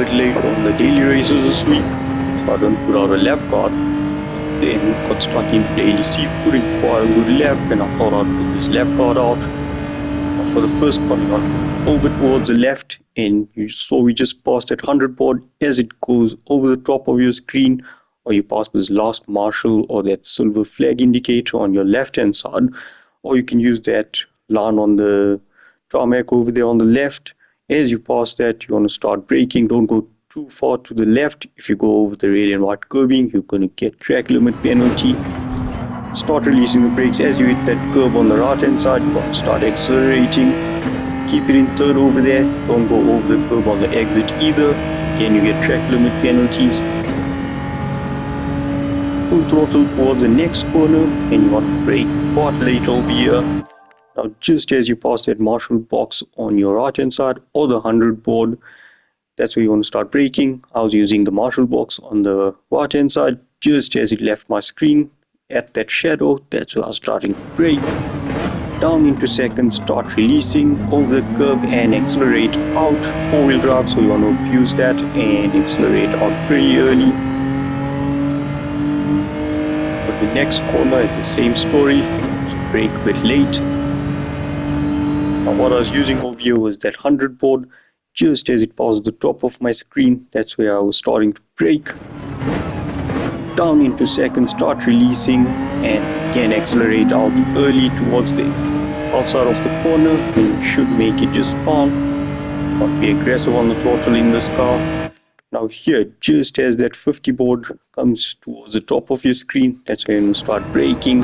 bit late on the daily races this week, so I don't put out a lap card. Then got stuck into the LEC, couldn't quite a good lap, and I thought I'd put this lap card out. For the first one, we got over towards the left, and you saw we just passed that 100 board as it goes over the top of your screen, or you pass this last marshal or that silver flag indicator on your left hand side, or you can use that line on the tarmac over there on the left. As you pass that, you want to start braking. Don't go too far to the left. If you go over the red and white curbing, you're going to get track limit penalty. Start releasing the brakes as you hit that curb on the right hand side. You want to start accelerating. Keep it in third over there. Don't go over the curb on the exit either. Again, you get track limit penalties. Full throttle towards the next corner, and you want to brake quite late over here. Now, just as you pass that marshal box on your right hand side or the 100 board, that's where you want to start braking. I was using the marshal box on the right hand side. Just as it left my screen at that shadow, that's where I was starting to brake. Down into second, start releasing over the curb and accelerate out. 4-wheel drive, so you want to abuse that and accelerate out pretty early. But the next corner is the same story. Just brake a bit late. Now what I was using over here was that 100 board. Just as it passed the top of my screen, that's where I was starting to brake. Down into second, start releasing, and again accelerate out early towards the outside of the corner, and you should make it just fine. Not be aggressive on the throttle in this car. Now here, just as that 50 board comes towards the top of your screen, that's when you start braking.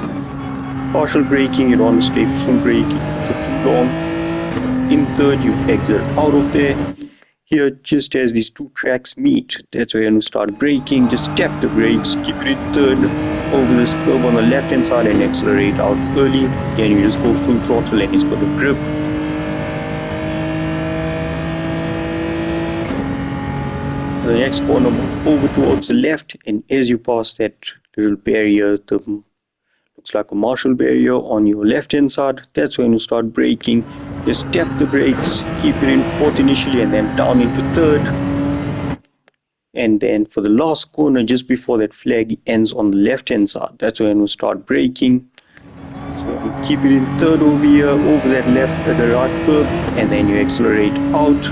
Partial braking, you don't want to stay full braking for too long. In third, you exit out of there. Here, just as these two tracks meet, that's where you start braking. Just tap the brakes, keep it in third, over this curve on the left hand side and accelerate out early. Again, you just go full throttle and it's got a grip. The next corner, move over towards the left, and as you pass that little barrier, the looks like a marshal barrier on your left hand side, that's when you start braking. Just tap the brakes, keep it in fourth initially and then down into third. And then for the last corner, just before that flag ends on the left hand side, that's when you start braking. So keep it in third over here, over that left at the right curb, and then you accelerate out,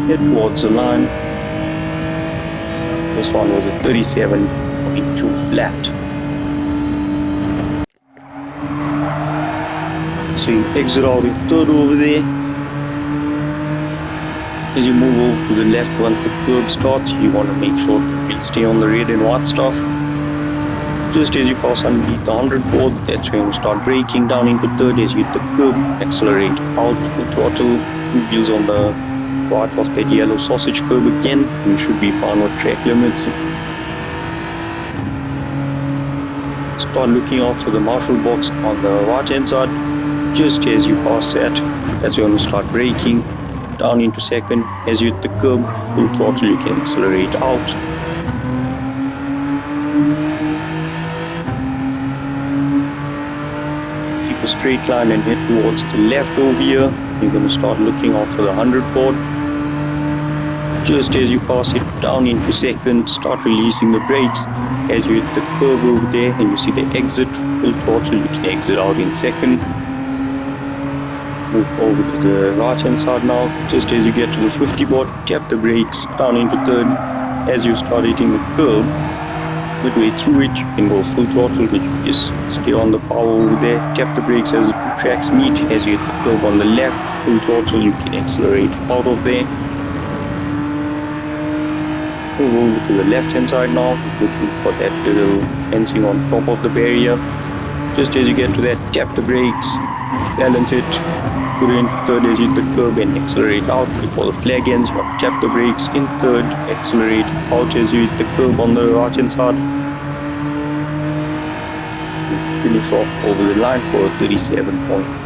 head towards the line. This one was a 37.2 flat. So you exit out in third over there. As you move over to the left, once the curb starts, you want to make sure to stay on the red and white stuff. Just as you pass underneath the 100 board, that's when you start braking down into third. As you hit the curb, accelerate out, full throttle, wheels on the right of that yellow sausage curb again. You should be fine with track limits. Start looking out for the marshal box on the right hand side. Just as you pass that, that's when you start braking down into second. As you hit the curb, full throttle, you can accelerate out. Keep a straight line and head towards the left over here. You're going to start looking out for the 100 board. Just as you pass it down into second, start releasing the brakes. As you hit the curb over there and you see the exit, full throttle, you can exit out in second. Move over to the right hand side now. Just as you get to the 50 board, tap the brakes down into third. As you start hitting the curb, midway through it, you can go full throttle, but you just stay on the power over there. Tap the brakes as the two tracks meet. As you hit the curb on the left, full throttle, you can accelerate out of there. Move over to the left hand side now, looking for that little fencing on top of the barrier. Just as you get to that, tap the brakes, balance it, put it into third as you hit the curb and accelerate out before the flag ends. Tap the brakes in third, accelerate out as you hit the curb on the right hand side. Finish off over the line for a 37.2.